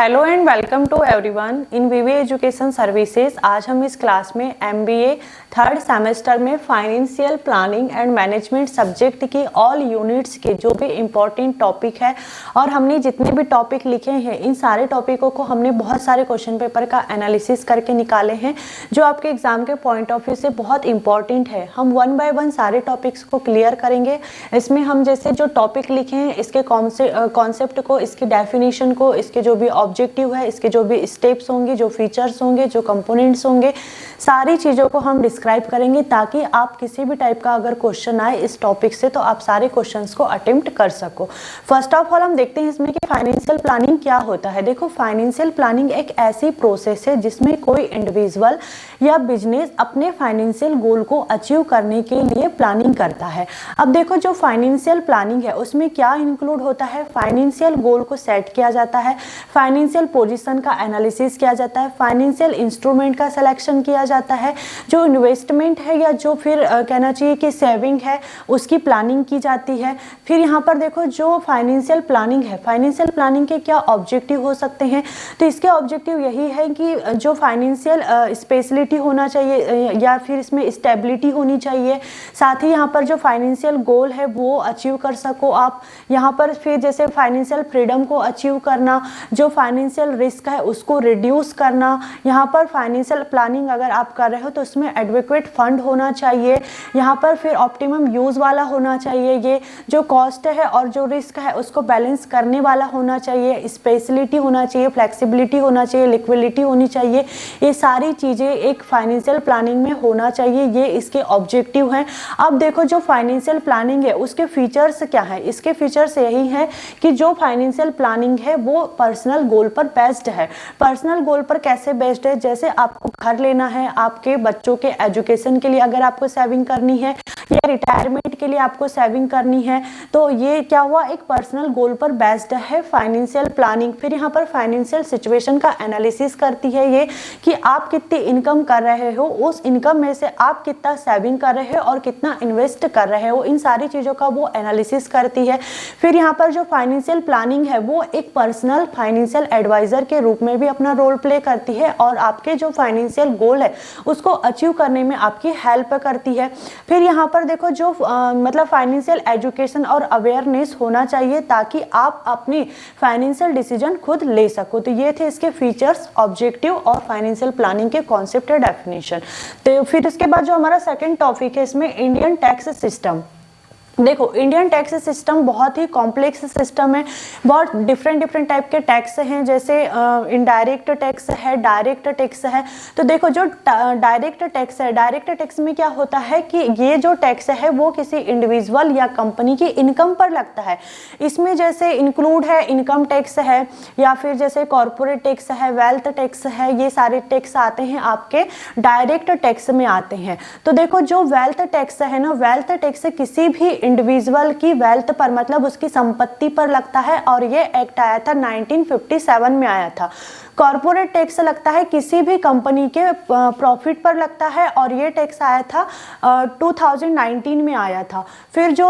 Hello and welcome to everyone in VV education services. आज हम इस क्लास में एमबीए थर्ड सेमेस्टर में financial planning and management subject की ऑल यूनिट्स के जो भी इम्पोर्टेंट टॉपिक है और हमने जितने भी टॉपिक लिखे हैं इन सारे टॉपिकों को हमने बहुत सारे क्वेश्चन पेपर का एनालिसिस करके निकाले हैं जो आपके एग्जाम के पॉइंट ऑफ व्यू से बहुत इंपॉर्टेंट है। हम वन बाय वन सारे टॉपिक्स को क्लियर करेंगे। इसमें हम जैसे जो टॉपिक लिखे हैं इसके कॉन्सेप्ट को, इसकी डेफिनेशन को, इसके जो भी ऑब्जेक्टिव है, इसके जो भी स्टेप्स होंगे, जो फीचर्स होंगे, जो कंपोनेंट्स होंगे, सारी चीज़ों को हम डिस्क्राइब करेंगे ताकि आप किसी भी टाइप का अगर क्वेश्चन आए इस टॉपिक से तो आप सारे क्वेश्चंस को अटेम्प्ट कर सको। फर्स्ट ऑफ ऑल हम देखते हैं इसमें कि फाइनेंशियल प्लानिंग क्या होता है। देखो, फाइनेंशियल प्लानिंग एक ऐसी प्रोसेस है जिसमें कोई इंडिविजुअल या बिजनेस अपने फाइनेंशियल गोल को अचीव करने के लिए प्लानिंग करता है। अब देखो, जो फाइनेंशियल प्लानिंग है उसमें क्या इंक्लूड होता है, फाइनेंशियल गोल को सेट किया जाता है, फाइनेंशियल पोजीशन का एनालिसिस किया जाता है, फाइनेंशियल इंस्ट्रूमेंट का सिलेक्शन किया जाता है, जो इन्वेस्टमेंट है या जो फिर कहना चाहिए कि सेविंग है उसकी प्लानिंग की जाती है। फिर यहाँ पर देखो, जो फाइनेंशियल प्लानिंग है, फाइनेंशियल प्लानिंग के क्या ऑब्जेक्टिव हो सकते हैं, तो इसके ऑब्जेक्टिव यही है कि जो फाइनेंशियल स्पेशलिटी होना चाहिए या फिर इसमें स्टेबिलिटी होनी चाहिए, साथ ही यहाँ पर जो फाइनेंशियल गोल है वो अचीव कर सको आप। यहाँ पर फिर जैसे फाइनेंशियल फ्रीडम को अचीव करना, जो फाइनेंशियल रिस्क है उसको रिड्यूस करना। यहाँ पर फाइनेंशियल प्लानिंग अगर आप कर रहे हो तो उसमें एडवोकेट फंड होना चाहिए। यहाँ पर फिर ऑप्टिमम यूज वाला होना चाहिए, ये जो कॉस्ट है और जो रिस्क है उसको बैलेंस करने वाला होना चाहिए, स्पेशलिटी होना चाहिए, फ्लेक्सिबिलिटी होना चाहिए, लिक्विडिटी होनी चाहिए। ये सारी चीज़ें एक फाइनेंशियल प्लानिंग में होना चाहिए, ये इसके ऑब्जेक्टिव हैं। अब देखो, जो फाइनेंशियल प्लानिंग है उसके फीचर्स क्या है। इसके फीचर्स यही है कि जो फाइनेंशियल प्लानिंग है वो पर्सनल गोल पर बेस्ड है। पर्सनल गोल पर कैसे बेस्ड है, जैसे आपको घर लेना है, आपके बच्चों के एजुकेशन के लिए अगर आपको सेविंग करनी है या रिटायरमेंट के लिए आपको सेविंग करनी है, तो ये क्या हुआ, एक पर्सनल गोल पर बेस्ड है फाइनेंशियल प्लानिंग। फिर यहाँ पर फाइनेंशियल सिचुएशन का एनालिसिस करती है ये कि आप कितनी इनकम कर रहे हो, उस इनकम में से आप कितना सेविंग कर रहे हो और कितना इन्वेस्ट कर रहे हो, इन सारी चीज़ों का वो एनालिसिस करती है। फिर यहाँ पर जो फाइनेंशियल प्लानिंग है वो एक पर्सनल फाइनेंशियल एडवाइजर के रूप में भी अपना रोल प्ले करती है और आपके जो फाइनेंशियल गोल है उसको अचीव करने में आपकी हेल्प करती है। फिर यहाँ पर देखो, जो मतलब फाइनेंशियल एजुकेशन और अवेयरनेस होना चाहिए ताकि आप अपनी फाइनेंशियल डिसीजन खुद ले सको। तो ये थे इसके फीचर्स, ऑब्जेक्टिव और फाइनेंशियल प्लानिंग के कॉन्सेप्ट और डेफिनेशन। तो फिर इसके बाद जो हमारा सेकंड टॉपिक है इसमें इंडियन टैक्स सिस्टम। देखो, इंडियन टैक्स सिस्टम बहुत ही कॉम्प्लेक्स सिस्टम है, बहुत डिफरेंट टाइप के टैक्स हैं, जैसे इनडायरेक्ट टैक्स है, डायरेक्ट टैक्स है। तो देखो, जो डायरेक्ट टैक्स है, डायरेक्ट टैक्स में क्या होता है कि ये जो टैक्स है वो किसी इंडिविजुअल या कंपनी की इनकम पर लगता है। इसमें जैसे इंक्लूड है इनकम टैक्स है या फिर जैसे कॉर्पोरेट टैक्स है, वेल्थ टैक्स है, ये सारे टैक्स आते हैं आपके डायरेक्ट टैक्स में आते हैं। तो देखो, जो वेल्थ टैक्स है ना, वेल्थ टैक्स किसी भी इंडिविजुअल की वेल्थ पर, मतलब उसकी संपत्ति पर लगता है और ये एक्ट आया था 1957 में आया था। कॉर्पोरेट टैक्स लगता है किसी भी कंपनी के प्रॉफिट पर लगता है और ये टैक्स आया था 2019 में आया था। फिर जो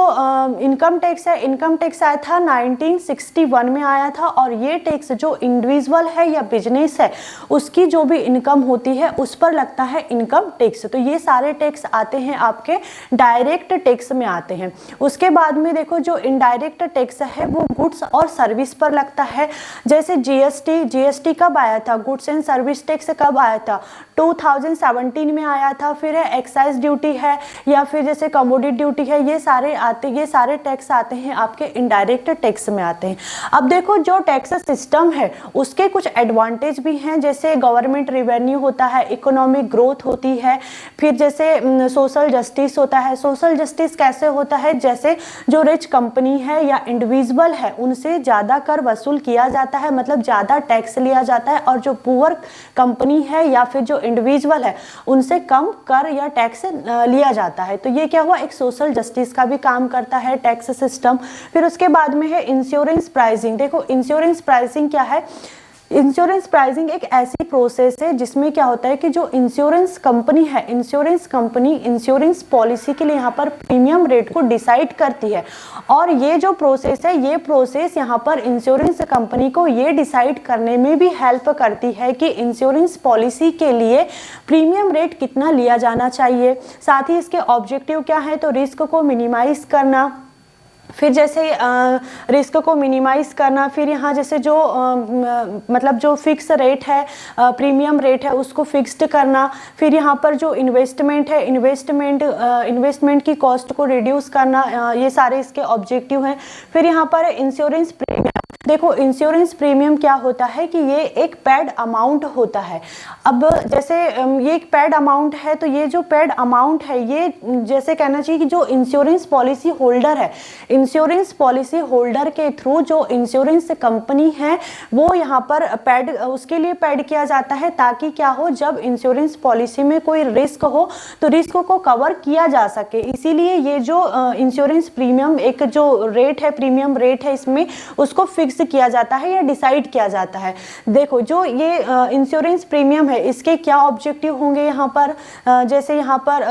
इनकम टैक्स है, इनकम टैक्स आया था 1961 में आया था और ये टैक्स जो इंडिविजुअल है या बिजनेस है उसकी जो भी इनकम होती है उस पर लगता है इनकम टैक्स। तो ये सारे टैक्स आते हैं आपके डायरेक्ट टैक्स में आते हैं। उसके बाद में देखो, जो इनडायरेक्ट टैक्स है वो गुड्स और सर्विस पर लगता है, जैसे जीएसटी कब आया था, गुड्स एंड सर्विस टैक्स कब आया था, 2017 में आया था। फिर है एक्साइज ड्यूटी है या फिर जैसे कमोडिटी ड्यूटी है, ये सारे टैक्स आते हैं आपके इनडायरेक्ट टैक्स में आते हैं। अब देखो, जो टैक्स सिस्टम है उसके कुछ एडवांटेज भी हैं, जैसे गवर्नमेंट रेवेन्यू होता है, इकोनॉमिक ग्रोथ होती है, फिर जैसे सोशल जस्टिस होता है। सोशल जस्टिस कैसे होता है, जैसे जो रिच कंपनी है या इंडिविजुअल है उनसे ज़्यादा कर वसूल किया जाता है, मतलब ज़्यादा टैक्स लिया जाता है, और जो पुअर कंपनी है या फिर जो इंडिविजुअल है उनसे कम कर या टैक्स लिया जाता है। तो ये क्या हुआ, एक सोशल जस्टिस का भी काम करता है टैक्स सिस्टम। फिर उसके बाद में है इंश्योरेंस प्राइसिंग। देखो, इंश्योरेंस प्राइसिंग क्या है, इंश्योरेंस प्राइसिंग एक ऐसी प्रोसेस है जिसमें क्या होता है कि जो इंश्योरेंस कंपनी है, इंश्योरेंस कंपनी इंश्योरेंस पॉलिसी के लिए यहाँ पर प्रीमियम रेट को डिसाइड करती है। और ये जो प्रोसेस है, ये प्रोसेस यहाँ पर इंश्योरेंस कंपनी को ये डिसाइड करने में भी हेल्प करती है कि इंश्योरेंस पॉलिसी के लिए प्रीमियम रेट कितना लिया जाना चाहिए। साथ ही इसके ऑब्जेक्टिव क्या है, तो रिस्क को मिनिमाइज करना, फिर जैसे रिस्क को मिनिमाइज करना, फिर यहाँ जैसे जो मतलब जो फिक्स रेट है, प्रीमियम रेट है उसको फिक्स्ड करना, फिर यहाँ पर जो इन्वेस्टमेंट है, इन्वेस्टमेंट की कॉस्ट को रिड्यूस करना, ये सारे इसके ऑब्जेक्टिव हैं। फिर यहाँ पर इंश्योरेंस प्रीमियम, देखो इंश्योरेंस प्रीमियम क्या होता है कि ये एक पेड अमाउंट होता है। अब जैसे ये एक पेड अमाउंट है, तो ये जो पेड अमाउंट है ये जैसे कहना चाहिए कि जो इंश्योरेंस पॉलिसी होल्डर है, इंश्योरेंस पॉलिसी होल्डर के थ्रू जो इंश्योरेंस कंपनी है वो यहाँ पर पेड, उसके लिए पेड किया जाता है, ताकि क्या हो, जब इंश्योरेंस पॉलिसी में कोई रिस्क हो तो रिस्क को कवर किया जा सके। इसीलिए ये जो इंश्योरेंस प्रीमियम एक जो रेट है, प्रीमियम रेट है, इसमें उसको फिक्स किया जाता है या डिसाइड किया जाता है। देखो जो ये इंश्योरेंस प्रीमियम है इसके क्या ऑब्जेक्टिव होंगे यहाँ पर, जैसे यहाँ पर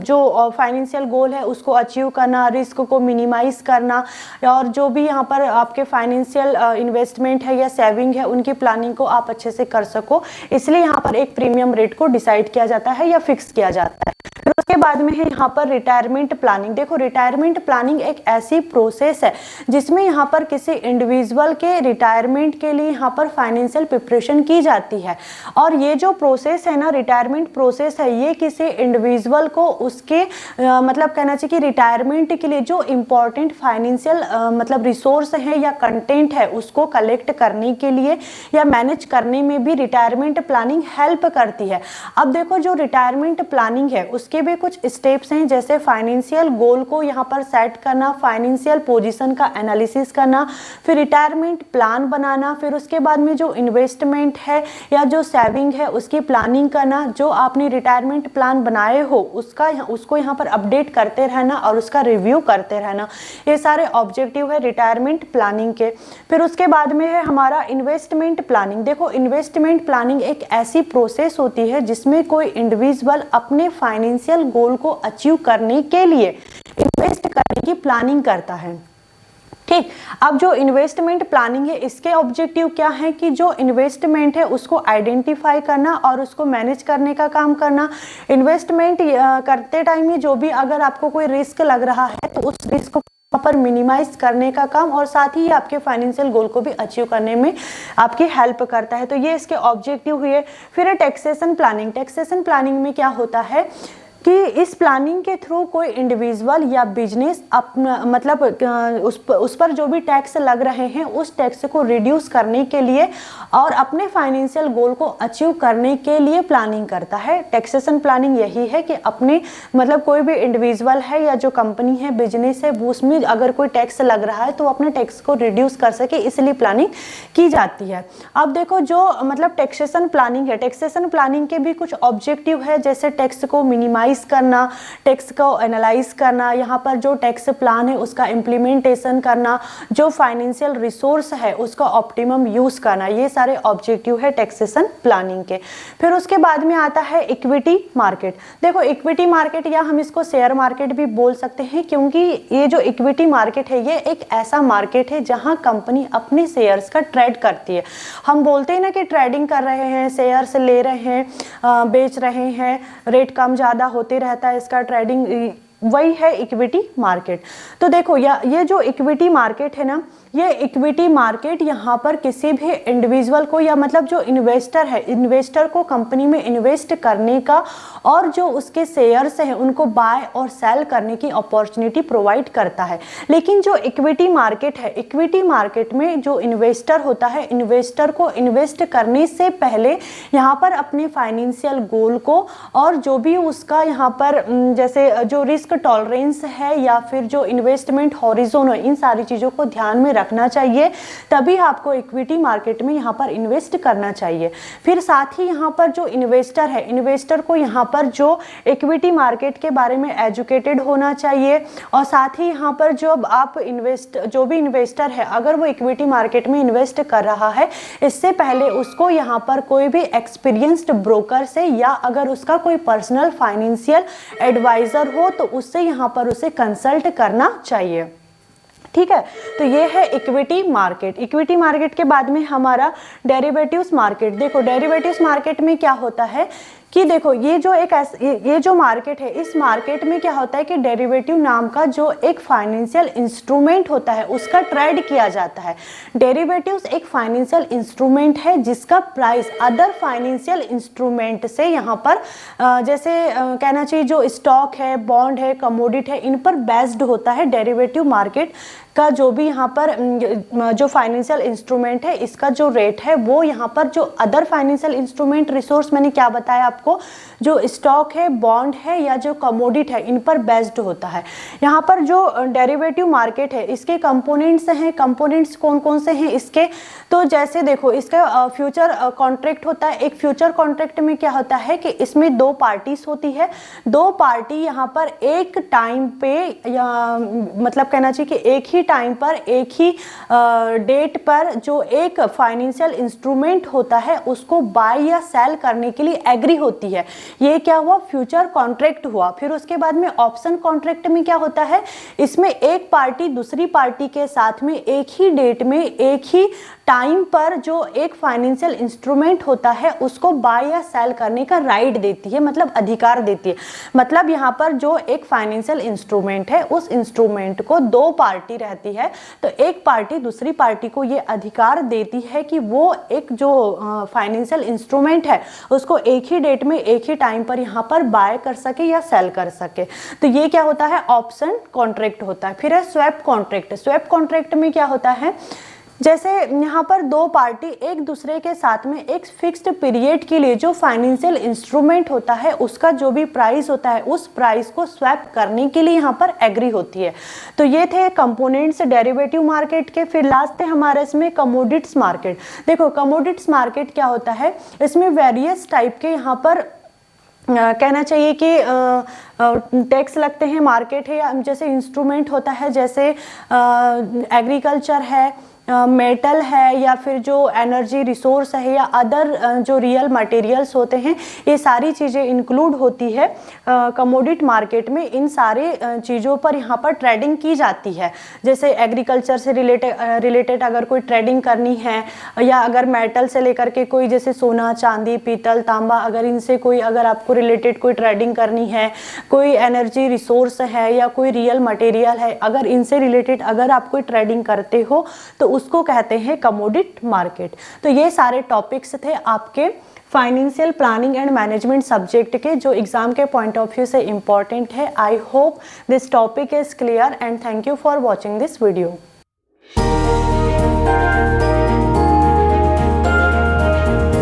जो फाइनेंशियल गोल है उसको अचीव करना, रिस्क को मिनिमाइज करना, और जो भी यहाँ पर आपके फाइनेंशियल इन्वेस्टमेंट है या सेविंग है उनकी प्लानिंग को आप अच्छे से कर सको, इसलिए यहाँ पर एक प्रीमियम रेट को डिसाइड किया जाता है या फिक्स किया जाता है। फिर उसके बाद में है यहाँ पर रिटायरमेंट प्लानिंग। देखो रिटायरमेंट प्लानिंग एक ऐसी प्रोसेस है जिसमें यहाँ पर किसी इंडिविजुअल के रिटायरमेंट के लिए यहाँ पर फाइनेंशियल प्रिपरेशन की जाती है। और ये जो प्रोसेस है ना, रिटायरमेंट प्रोसेस है, ये किसी इंडिविजुअल को उसके मतलब कहना चाहिए कि रिटायरमेंट के लिए जो इम्पोर्टेंट फाइनेंशियल मतलब रिसोर्स है या कंटेंट है उसको कलेक्ट करने के लिए या मैनेज करने में भी रिटायरमेंट प्लानिंग हेल्प करती है। अब देखो जो रिटायरमेंट प्लानिंग है उसके भी कुछ स्टेप्स हैं, जैसे फाइनेंशियल गोल को यहाँ पर सेट करना, फाइनेंशियल पोजीशन का एनालिसिस करना, फिर रिटायरमेंट प्लान बनाना, फिर उसके बाद में जो इन्वेस्टमेंट है या जो सेविंग है उसकी प्लानिंग करना, जो आपने रिटायरमेंट प्लान बनाए हो उसको यहाँ पर अपडेट करते रहना और उसका रिव्यू करते रहना। ये सारे ऑब्जेक्टिव है रिटायरमेंट प्लानिंग के। फिर उसके बाद में है हमारा इन्वेस्टमेंट प्लानिंग। देखो इन्वेस्टमेंट प्लानिंग एक ऐसी प्रोसेस होती है जिसमें कोई इंडिविजुअल अपने फाइनेंशियल गोल को अचीव करने के लिए इन्वेस्ट करने की प्लानिंग करता है। ठीक, अब जो इन्वेस्टमेंट प्लानिंग है इसके ऑब्जेक्टिव क्या है कि जो इन्वेस्टमेंट है उसको आइडेंटिफाई करना और उसको मैनेज करने का काम करना। इन्वेस्टमेंट करते टाइम में जो भी अगर आपको कोई रिस्क लग रहा है तो उस रिस्क को पर मिनिमाइज करने का काम, और साथ ही आपके फाइनेंशियल गोल को भी अचीव करने में आपकी हेल्प करता है। तो ये इसके ऑब्जेक्टिव हुए। फिर है टैक्सेशन प्लानिंग। टैक्सेशन प्लानिंग में क्या होता है कि इस प्लानिंग के थ्रू कोई इंडिविजुअल या बिजनेस अपना मतलब उस पर जो भी टैक्स लग रहे हैं उस टैक्स को रिड्यूस करने के लिए और अपने फाइनेंशियल गोल को अचीव करने के लिए प्लानिंग करता है। टैक्सेशन प्लानिंग यही है कि अपने मतलब कोई भी इंडिविजुअल है या जो कंपनी है, बिजनेस है, उसमें अगर कोई टैक्स लग रहा है तो अपने टैक्स को रिड्यूस कर सके, इसलिए प्लानिंग की जाती है। अब देखो जो मतलब टैक्सेशन प्लानिंग है, टैक्सेशन प्लानिंग के भी कुछ ऑब्जेक्टिव है, जैसे टैक्स को मिनिमाइज करना, टैक्स को एनालाइज करना, यहाँ पर जो टैक्स प्लान है उसका इम्प्लीमेंटेशन करना, जो फाइनेंशियल रिसोर्स है उसका ऑप्टिमम यूज करना, ये सारे ऑब्जेक्टिव है टैक्सेशन प्लानिंग के। फिर उसके बाद में आता है इक्विटी मार्केट। देखो इक्विटी मार्केट या हम इसको शेयर मार्केट भी बोल सकते हैं, क्योंकि ये जो इक्विटी मार्केट है ये एक ऐसा मार्केट है जहां कंपनी अपने शेयर्स का ट्रेड करती है। हम बोलते हैं ना कि ट्रेडिंग कर रहे हैं, शेयर्स ले रहे हैं, बेच रहे हैं, रेट कम ज़्यादा होते रहता है इसका ट्रेडिंग, वही है इक्विटी मार्केट। तो देखो ये जो इक्विटी मार्केट है ना, ये इक्विटी मार्केट यहाँ पर किसी भी इंडिविजुअल को या मतलब जो इन्वेस्टर है, इन्वेस्टर को कंपनी में इन्वेस्ट करने का और जो उसके शेयर्स हैं उनको बाय और सेल करने की अपॉर्चुनिटी प्रोवाइड करता है। लेकिन जो इक्विटी मार्केट है, इक्विटी मार्केट में जो इन्वेस्टर होता है, इन्वेस्टर को इन्वेस्ट करने से पहले यहाँ पर अपने फाइनेंशियल गोल को और जो भी उसका यहाँ पर जैसे जो रिस्क रिस्क टॉलरेंस है या फिर जो इन्वेस्टमेंट हॉरिजॉन है, इन सारी चीज़ों को ध्यान में रखना चाहिए, तभी आपको इक्विटी मार्केट में यहाँ पर इन्वेस्ट करना चाहिए। फिर साथ ही यहाँ पर जो इन्वेस्टर है, इन्वेस्टर को यहाँ पर जो इक्विटी मार्केट के बारे में एजुकेटेड होना चाहिए, और साथ ही यहाँ पर जो भी इन्वेस्टर है अगर वो इक्विटी मार्केट में इन्वेस्ट कर रहा है, इससे पहले उसको यहाँ पर कोई भी एक्सपीरियंस्ड ब्रोकर से या अगर उसका कोई पर्सनल फाइनेंशियल एडवाइजर हो तो उससे यहाँ पर उसे कंसल्ट करना चाहिए। ठीक है, तो ये है इक्विटी मार्केट। इक्विटी मार्केट के बाद में हमारा डेरिवेटिव्स मार्केट। देखो डेरिवेटिव्स मार्केट में क्या होता है कि देखो ये जो मार्केट है, इस मार्केट में क्या होता है कि डेरिवेटिव नाम का जो एक फाइनेंशियल इंस्ट्रूमेंट होता है उसका ट्रेड किया जाता है। डेरिवेटिव्स एक फाइनेंशियल इंस्ट्रूमेंट है जिसका प्राइस अदर फाइनेंशियल इंस्ट्रूमेंट से यहाँ पर जैसे कहना चाहिए जो स्टॉक है, बॉन्ड है, कमोडिटी है, इन पर बेस्ड होता है। डेरिवेटिव मार्केट का जो भी यहाँ पर जो फाइनेंशियल इंस्ट्रूमेंट है इसका जो रेट है वो यहाँ पर जो अदर फाइनेंशियल इंस्ट्रूमेंट रिसोर्स मैंने क्या बताया आपको, जो स्टॉक है, बॉन्ड है या जो कमोडिटी है, इन पर बेस्ड होता है। यहाँ पर जो डेरिवेटिव मार्केट है इसके कंपोनेंट्स हैं। कंपोनेंट्स कौन कौन से हैं इसके, तो जैसे देखो इसका फ्यूचर कॉन्ट्रैक्ट होता है। एक फ्यूचर कॉन्ट्रैक्ट में क्या होता है कि इसमें दो पार्टीज होती है, दो पार्टी यहाँ पर एक टाइम पे या मतलब कहना चाहिए कि एक ही टाइम पर एक ही डेट पर जो एक फाइनेंशियल इंस्ट्रूमेंट होता है उसको बाय या सेल करने के लिए एग्री होती है। ये क्या हुआ, फ्यूचर कॉन्ट्रैक्ट हुआ। फिर उसके बाद में ऑप्शन कॉन्ट्रैक्ट में क्या होता है, इसमें एक पार्टी दूसरी पार्टी के साथ में एक ही डेट में एक ही टाइम पर जो एक फाइनेंशियल इंस्ट्रूमेंट होता है उसको बाय या सेल करने का राइट देती है, मतलब अधिकार देती है। मतलब यहाँ पर जो एक फाइनेंशियल इंस्ट्रूमेंट है उस इंस्ट्रूमेंट को दो पार्टी रहती है, तो एक पार्टी दूसरी पार्टी को ये अधिकार देती है कि वो एक जो फाइनेंशियल इंस्ट्रूमेंट है उसको एक ही डेट में एक ही टाइम पर यहाँ पर बाय कर सके या सेल कर सके। तो ये क्या होता है, ऑप्शन कॉन्ट्रैक्ट होता है। फिर है स्वैप कॉन्ट्रैक्ट। स्वैप कॉन्ट्रैक्ट में क्या होता है, जैसे यहाँ पर दो पार्टी एक दूसरे के साथ में एक फिक्स्ड पीरियड के लिए जो फाइनेंशियल इंस्ट्रूमेंट होता है उसका जो भी प्राइस होता है उस प्राइस को स्वैप करने के लिए यहाँ पर एग्री होती है। तो ये थे कंपोनेंट्स डेरिवेटिव मार्केट के। फिर लास्ट है हमारे इसमें कमोडिटीज मार्केट। देखो कमोडिटीज मार्केट क्या होता है, इसमें वेरियस टाइप के यहाँ पर कहना चाहिए कि टैक्स लगते हैं। मार्केट है या जैसे इंस्ट्रूमेंट होता है, जैसे एग्रीकल्चर है, मेटल है या फिर जो एनर्जी रिसोर्स है या अदर जो रियल मटेरियल्स होते हैं, ये सारी चीज़ें इंक्लूड होती है कमोडिटी मार्केट में। इन सारे चीज़ों पर यहाँ पर ट्रेडिंग की जाती है। जैसे एग्रीकल्चर से रिलेटेड अगर कोई ट्रेडिंग करनी है या अगर मेटल से लेकर के कोई जैसे सोना, चांदी, पीतल, तांबा, अगर इनसे कोई अगर आपको रिलेटेड कोई ट्रेडिंग करनी है, कोई एनर्जी रिसोर्स है या कोई रियल मटेरियल है, अगर इनसे रिलेटेड अगर आप कोई ट्रेडिंग करते हो तो उसको कहते हैं कमोडिटी मार्केट। तो ये सारे टॉपिक्स थे आपके financial planning and management subject के जो एग्जाम के पॉइंट ऑफ व्यू से इंपॉर्टेंट है। I hope this topic is clear and thank you for watching this video.